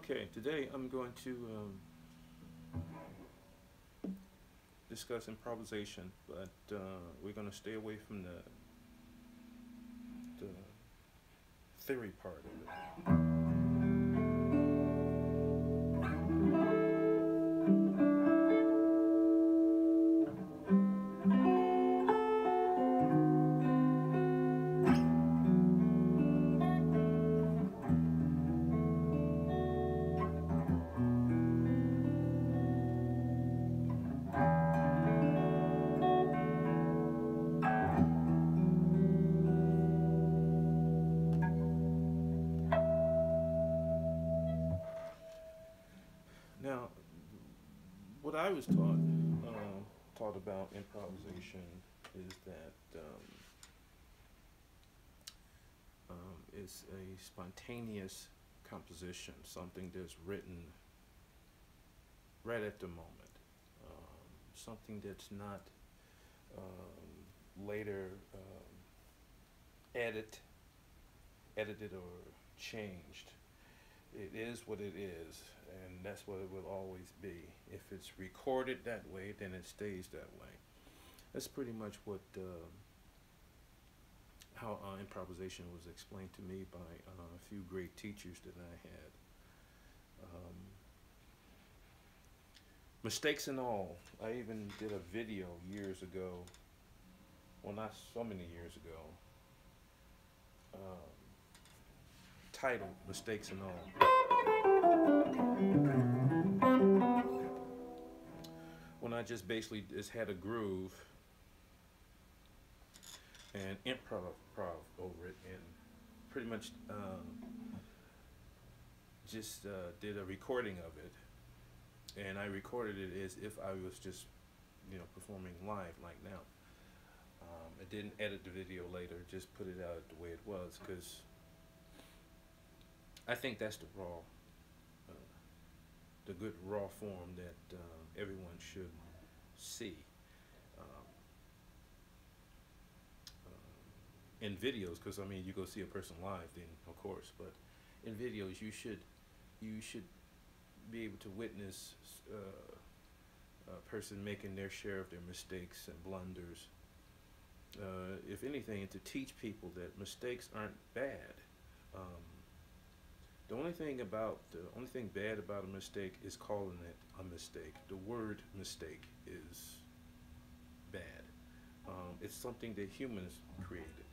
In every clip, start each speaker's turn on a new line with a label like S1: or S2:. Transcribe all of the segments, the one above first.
S1: Okay, today I'm going to discuss improvisation, but we're going to stay away from the theory part of it. Now, what I was taught about improvisation is that it's a spontaneous composition, something that's written right at the moment, something that's not later edited or changed. It is what it is, and that's what it will always be. If it's recorded that way, then it stays that way. That's pretty much what how improvisation was explained to me by a few great teachers that I had. Mistakes and all. I even did a video years ago, well, not so many years ago, titled Mistakes and All. When I just basically just had a groove and improv over it, and pretty much just did a recording of it, and I recorded it as if I was just, performing live like now. I didn't edit the video later, just put it out the way it was, because I think that's the good raw form that everyone should see. In videos, because I mean, you go see a person live, then of course, but in videos, you should be able to witness a person making their share of their mistakes and blunders. If anything, to teach people that mistakes aren't bad. The only thing bad about a mistake is calling it a mistake. The word mistake is bad. It's something that humans created.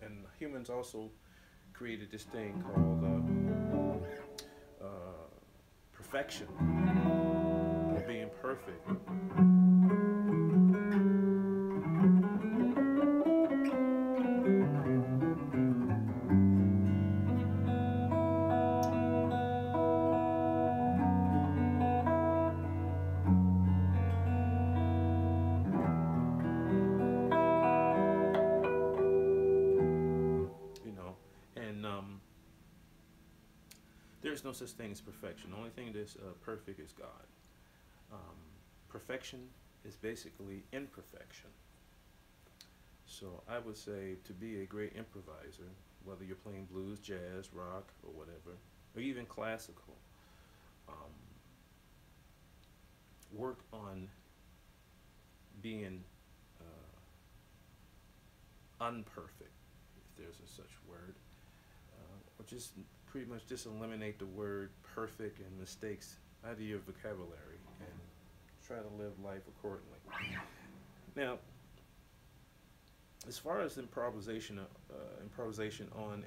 S1: And humans also created this thing called perfection, or being perfect. There's no such thing as perfection. The only thing that's perfect is God. Perfection is basically imperfection. So I would say, to be a great improviser, whether you're playing blues, jazz, rock, or whatever, or even classical, work on being unperfect, if there's a such word, or just pretty much just eliminate the word perfect and mistakes out of your vocabulary and try to live life accordingly. Now, as far as improvisation on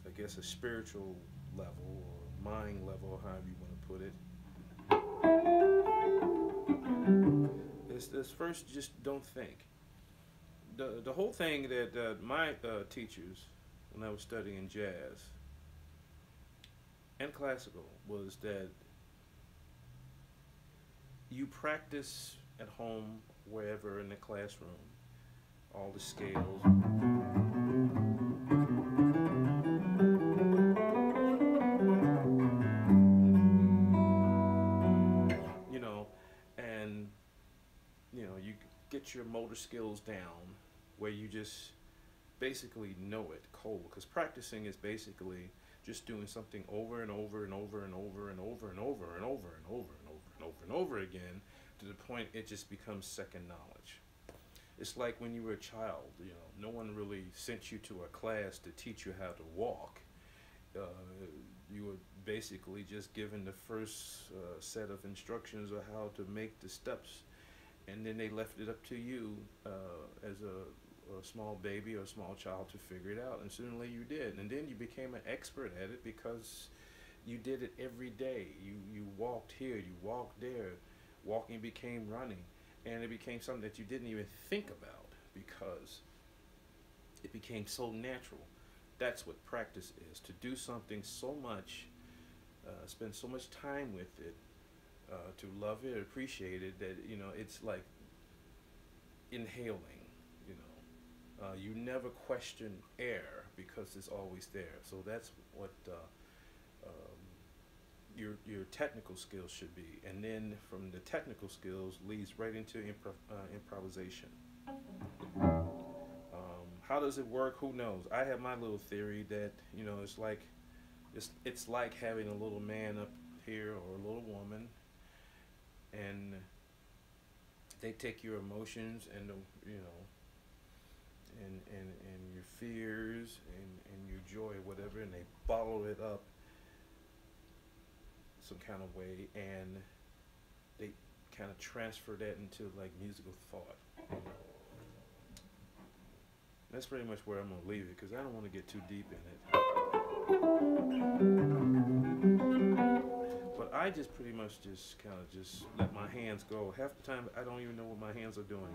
S1: I guess a spiritual level or mind level, however you want to put it, is first, just don't think. The whole thing that my teachers, when I was studying jazz and classical, was that you practice at home, wherever, in the classroom, all the scales. And you get your motor skills down, where you just basically know it cold, because practicing is basically just doing something over and over and over and over and over and over and over and over and over and over and over again, to the point it just becomes second knowledge. It's like when you were a child, no one really sent you to a class to teach you how to walk. You were basically just given the first set of instructions of how to make the steps, and then they left it up to you as a small baby or a small child to figure it out, and suddenly you did, and then you became an expert at it because you did it every day. You walked here, you walked there. Walking became running, and it became something that you didn't even think about because it became so natural. That's what practice is, to do something so much, spend so much time with it, to love it, appreciate it, that it's like inhaling. You never question air because it's always there. So that's what your technical skills should be, and then from the technical skills leads right into improvisation. How does it work? Who knows? I have my little theory that it's like having a little man up here or a little woman, and they take your emotions and and your fears and your joy, whatever, and they bottle it up some kind of way, and they kind of transfer that into like musical thought. That's pretty much where I'm gonna leave it, because I don't want to get too deep in it. But I just pretty much just kind of just let my hands go. Half the time I don't even know what my hands are doing.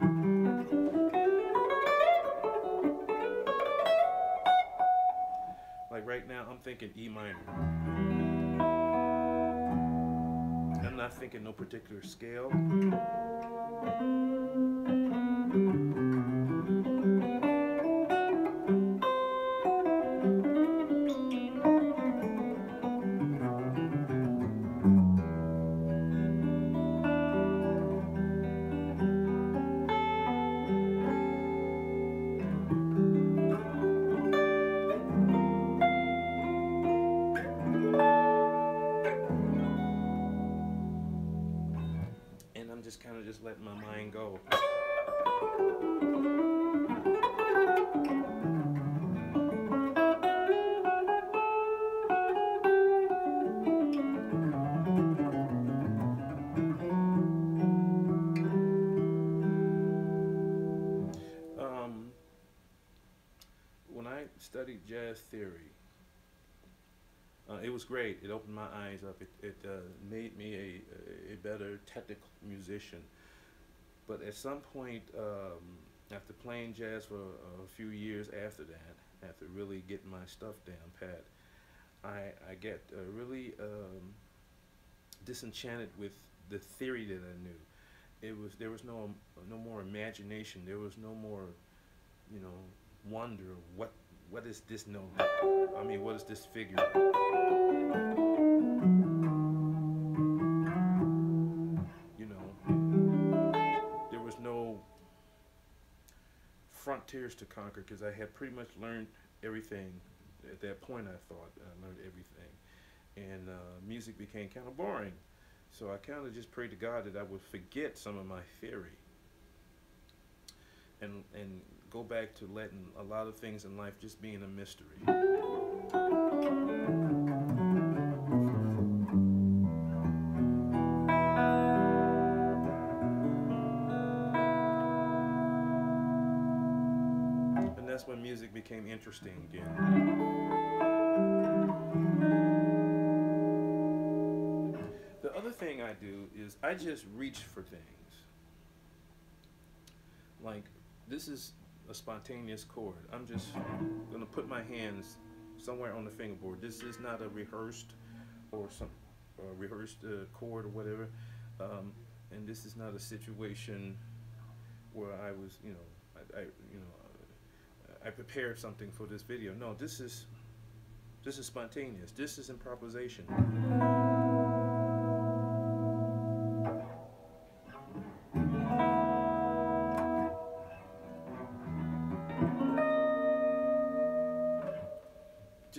S1: Like right now I'm thinking E minor. I'm not thinking no particular scale. And I'm just kind of just letting my mind go. When I studied jazz theory, it was great. It opened my eyes up. It made me a better technical musician. But at some point, after playing jazz for a few years after that, after really getting my stuff down pat, I get really disenchanted with the theory that I knew. There was no more imagination. There was no more, wonder. What is this note? I mean, what is this figure? There was no frontiers to conquer, because I had pretty much learned everything. At that point, I thought I learned everything, and music became kind of boring. So I kind of just prayed to God that I would forget some of my theory, and go back to letting a lot of things in life just being a mystery. And that's when music became interesting again. The other thing I do is I just reach for things. Like, this is a spontaneous chord. I'm just gonna put my hands somewhere on the fingerboard. This is not a rehearsed or some rehearsed chord or whatever, and this is not a situation where I was, I prepared something for this video. No, this is spontaneous. This is improvisation.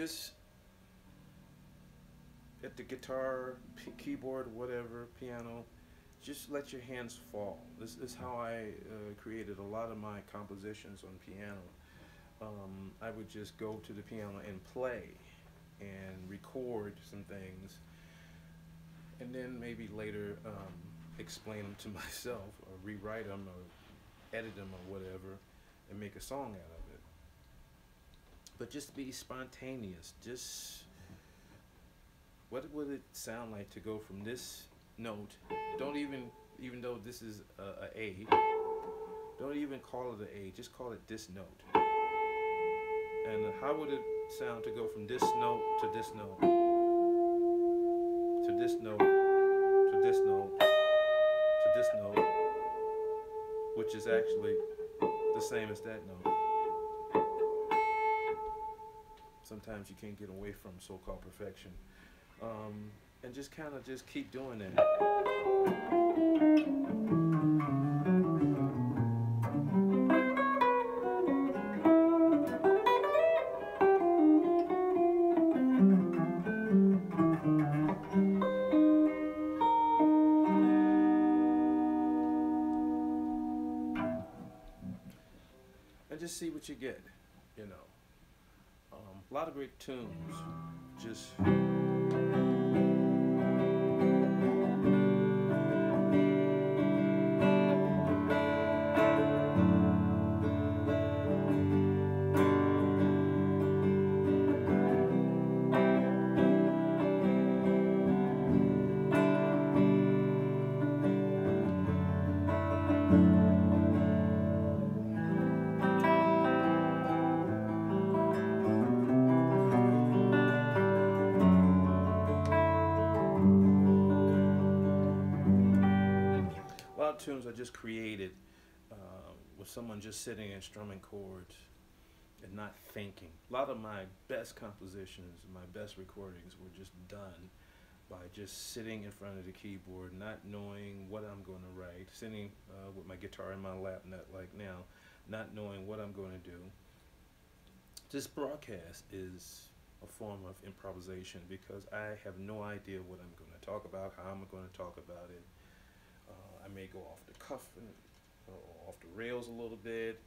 S1: just at the guitar, keyboard, whatever, piano, just let your hands fall. This is how I created a lot of my compositions on piano. I would just go to the piano and play and record some things, and then maybe later explain them to myself or rewrite them or edit them or whatever and make a song out of it. But just be spontaneous. Just what would it sound like to go from this note? Don't even though this is a A, don't even call it an A, just call it this note. And how would it sound to go from this note to this note, to this note, to this note, to this note, which is actually the same as that note. Sometimes you can't get away from so-called perfection. And just kind of just keep doing that. And just see what you get, you know. A lot of great tunes, just tunes I just created with someone just sitting and strumming chords and not thinking. A lot of my best compositions, my best recordings were just done by just sitting in front of the keyboard, not knowing what I'm going to write, sitting with my guitar in my lap, not like now, not knowing what I'm going to do. This broadcast is a form of improvisation because I have no idea what I'm going to talk about, how I'm going to talk about it. I may go off the cuff and off the rails a little bit,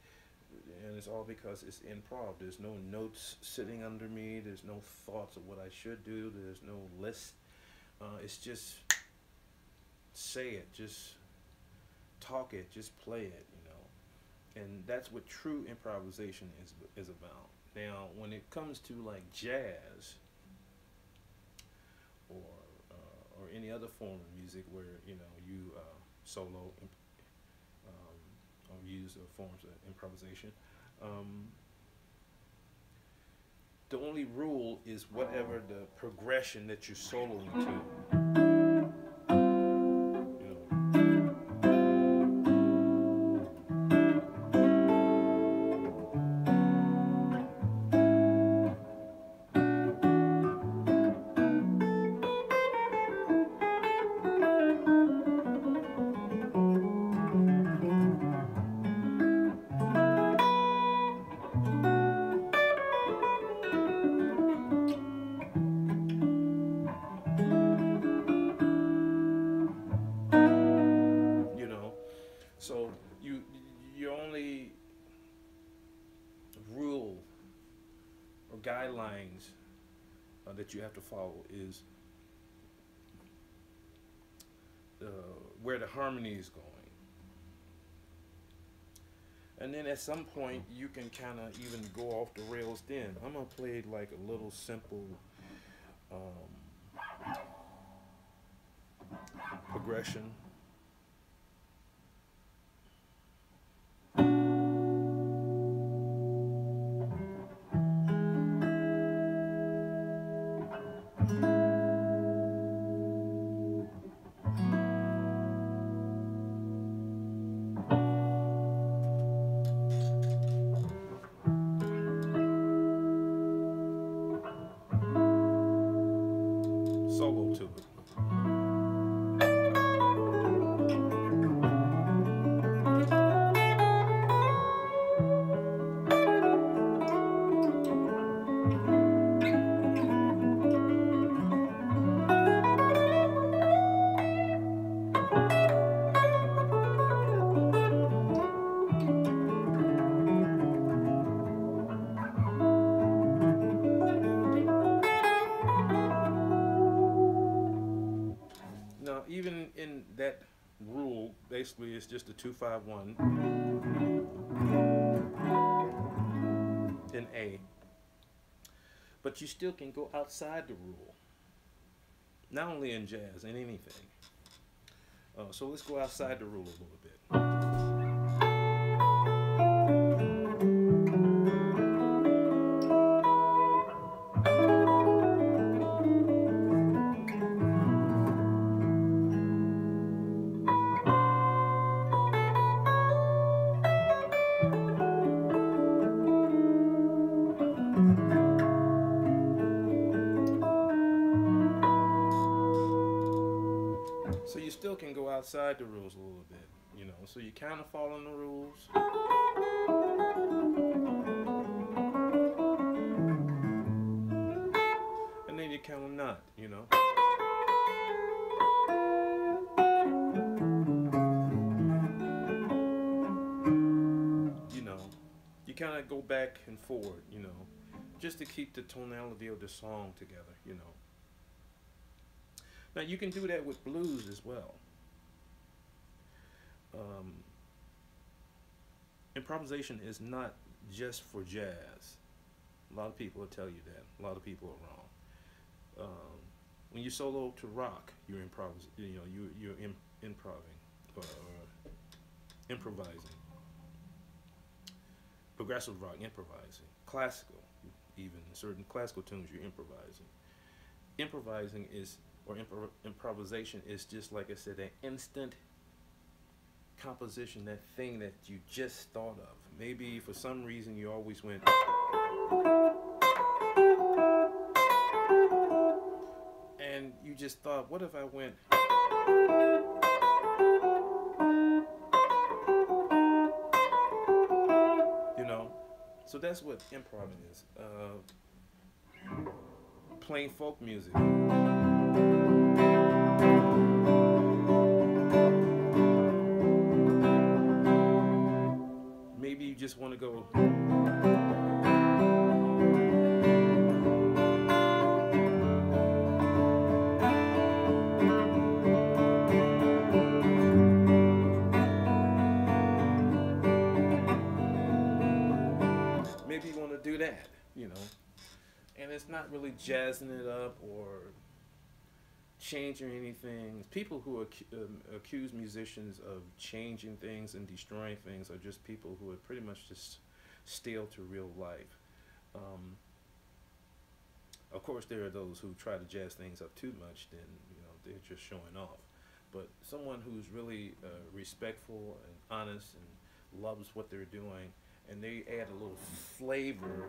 S1: and it's all because it's improv. There's no notes sitting under me. There's no thoughts of what I should do. There's no list. It's just say it, just talk it, just play it, you know. And that's what true improvisation is about. Now, when it comes to like jazz or any other form of music where you know you solo or use forms of improvisation, the only rule is whatever the progression that you're soloing to. So your only rule or guidelines that you have to follow is where the harmony is going. And then at some point you can kind of even go off the rails then. I'm going to play like a little simple progression. Solo to it. even in that rule, basically it's just a 2-5-1 in A. But you still can go outside the rule. Not only in jazz, in anything. So let's go outside the rule a little bit. So you still can go outside the rules a little bit, you know. So you kind of follow the rules. And then you kind of not, you know. You know, you kind of go back and forward, you know, just to keep the tonality of the song together, you know. Now you can do that with blues as well. Improvisation is not just for jazz. A lot of people will tell you that. A lot of people are wrong. When you solo to rock, you're improvising. Progressive rock, improvising. Classical, even certain classical tunes, you're improvising. Improvising is, or improvisation is just, like I said, an instant composition, that thing that you just thought of. Maybe for some reason you always went, and you just thought, what if I went, you know? So that's what improv is. Playing folk music. Maybe you just want to go. Maybe you want to do that, you know. And it's not really jazzing it up or changing anything. People who accuse musicians of changing things and destroying things are just people who are pretty much just stale to real life. Of course, there are those who try to jazz things up too much, then they're just showing off. But someone who's really respectful and honest and loves what they're doing, and they add a little flavor,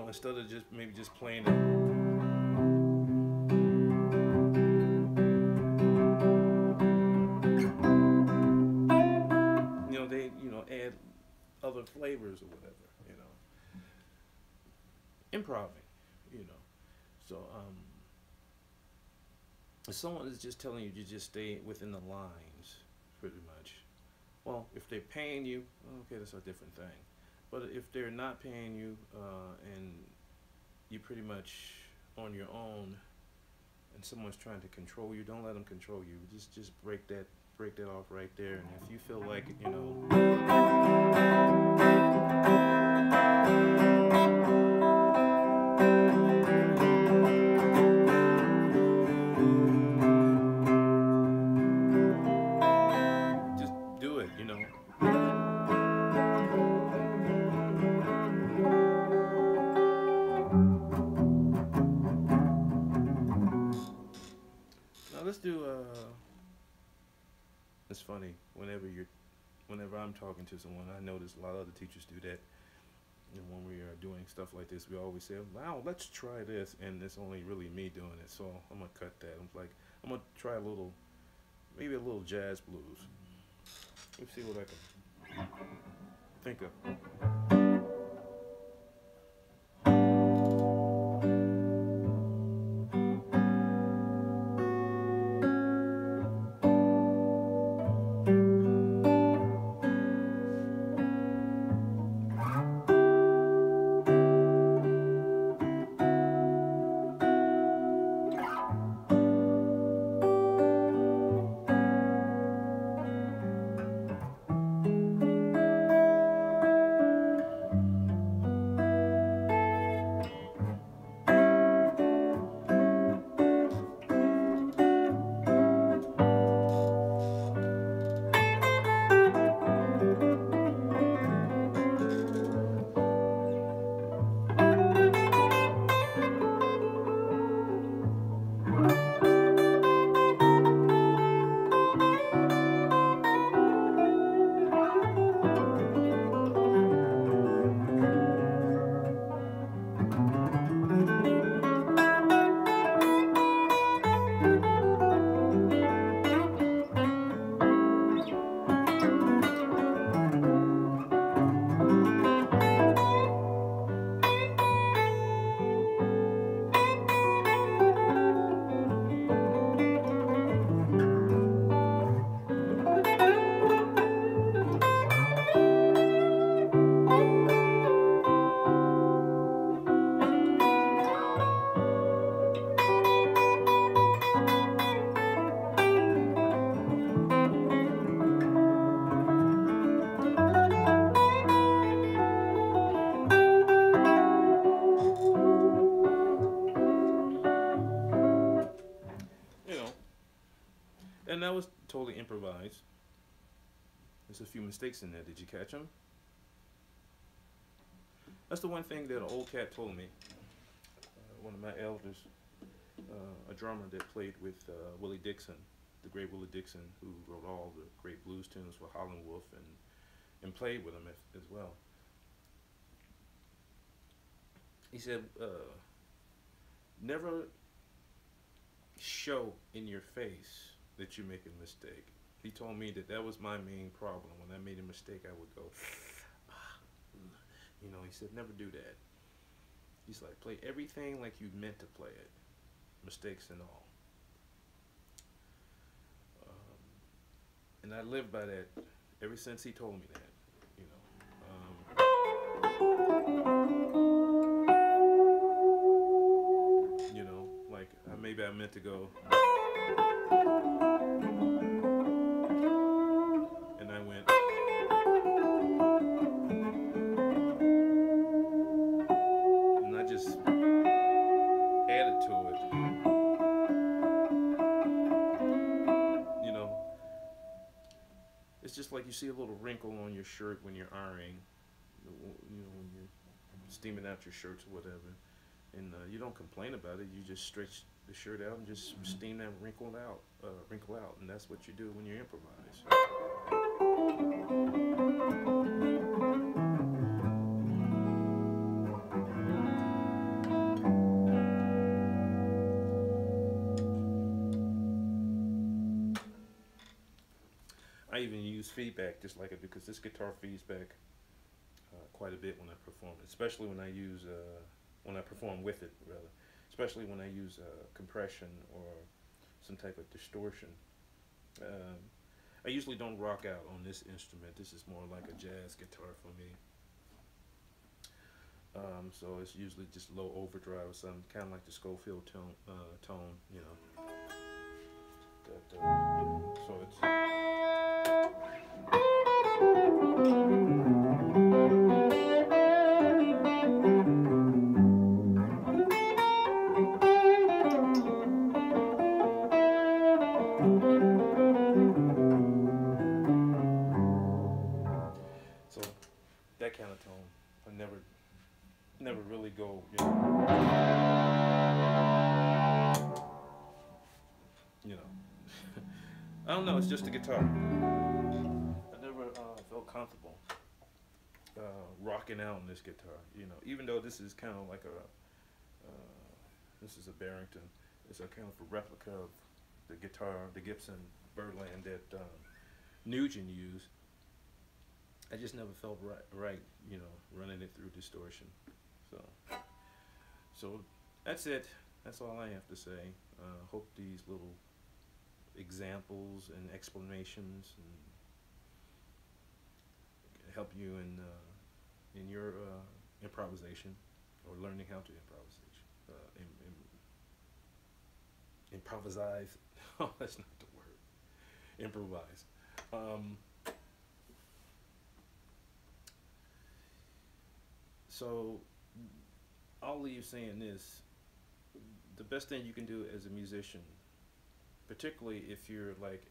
S1: instead of just maybe just playing it. They add other flavors or whatever, Improving, So if someone is just telling you to just stay within the lines, pretty much. Well, if they're paying you, okay, that's a different thing. But if they're not paying you and you're pretty much on your own, and someone's trying to control you, don't let them control you. Just break that off right there. And if you feel like just do it. Now let's do it's funny, whenever I'm talking to someone, I notice a lot of other teachers do that. And when we are doing stuff like this, we always say, wow, let's try this, and it's only really me doing it, so I'm gonna cut that. I'm gonna try maybe a little jazz blues. Let's see what I can think of. that was totally improvised. There's a few mistakes in there. Did you catch them? That's the one thing that an old cat told me. One of my elders, a drummer that played with Willie Dixon, the great Willie Dixon, who wrote all the great blues tunes for Howlin' Wolf and played with him as well. He said, never show in your face that you make a mistake. He told me that that was my main problem. When I made a mistake, I would go, you know, he said, never do that. He's like, play everything like you meant to play it, mistakes and all. And I live by that ever since he told me that, you know. You know, like maybe I meant to go, and I went, and I just added to it. You know, it's just like you see a little wrinkle on your shirt when you're ironing, you know, when you're steaming out your shirts or whatever, and you don't complain about it. You just stretch the shirt out and just steam that wrinkle out, and that's what you do when you improvise. I even use feedback just like it, because this guitar feeds back quite a bit when I perform, especially when I use when I perform with it, rather, especially when I use compression or some type of distortion. I usually don't rock out on this instrument. This is more like a jazz guitar for me. So it's usually just low overdrive or something, kind of like the Schofield tone, you know. That, so it's. So that kind of tone, I never really go, you know. I don't know. It's just a guitar. I never felt comfortable rocking out on this guitar. You know, even though this is kind of like this is a Barrington. It's a kind of a replica of the guitar, the Gibson Birdland that Nugent used. I just never felt right, you know, running it through distortion. So that's it. That's all I have to say. Hope these little examples and explanations and help you in your improvisation, or learning how to improvise. Oh, that's not the word. Improvise. So I'll leave saying this: the best thing you can do as a musician, particularly if you're like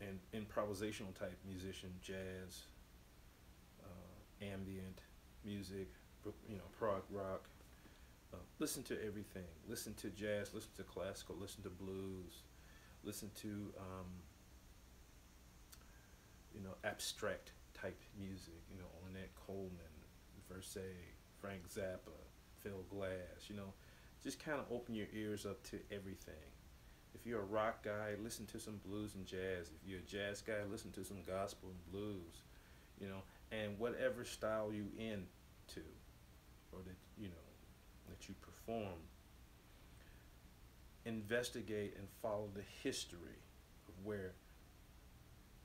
S1: an improvisational type musician, jazz, ambient music, you know, prog rock, listen to everything. Listen to jazz, listen to classical, listen to blues, listen to you know, abstract type music, you know, Ornette Coleman, Versailles, Frank Zappa, Phil Glass, you know. Just kind of open your ears up to everything. If you're a rock guy, listen to some blues and jazz. If you're a jazz guy, listen to some gospel and blues, you know, and whatever style you into, or that, you know, that you perform, investigate and follow the history of where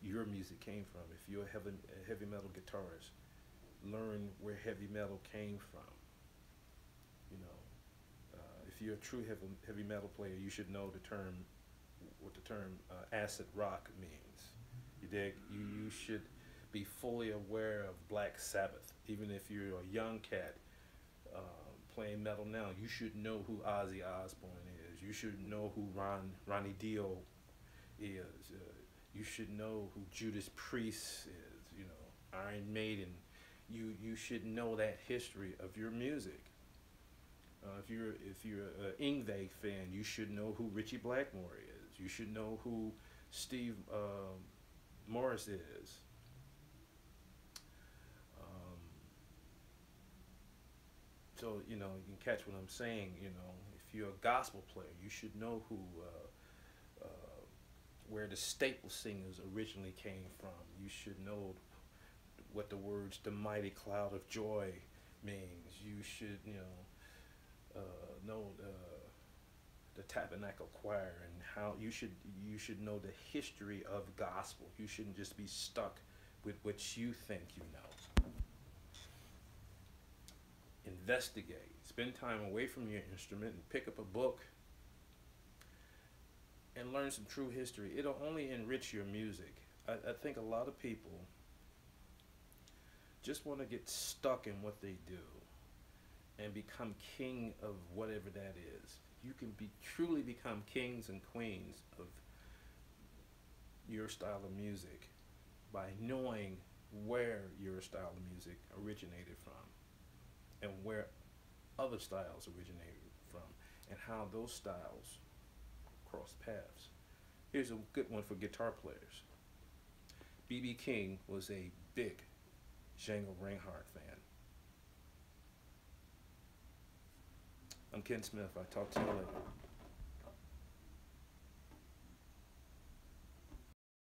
S1: your music came from. If you're a heavy metal guitarist, learn where heavy metal came from. You know, if you're a true heavy metal player, you should know what the term acid rock means. You dig? You should be fully aware of Black Sabbath, even if you're a young cat playing metal now, you should know who Ozzy Osbourne is. You should know who Ronnie Dio is. You should know who Judas Priest is. You know, Iron Maiden. You should know that history of your music. If you're an Yngwie fan, you should know who Richie Blackmore is. You should know who Steve Morris is. So you know, you can catch what I'm saying. You know, if you're a gospel player, you should know who where the staple singers originally came from. You should know what the words "the mighty cloud of joy" means. You should know the Tabernacle Choir and how you should know the history of gospel. You shouldn't just be stuck with what you think you know. Investigate. Spend time away from your instrument and pick up a book and learn some true history. It'll only enrich your music. I think a lot of people just want to get stuck in what they do and become king of whatever that is. You can truly become kings and queens of your style of music by knowing where your style of music originated from and where other styles originated from and how those styles cross paths. Here's a good one for guitar players. B.B. King was a big Django Reinhardt fan. I'm Ken Smith. I talk to you later.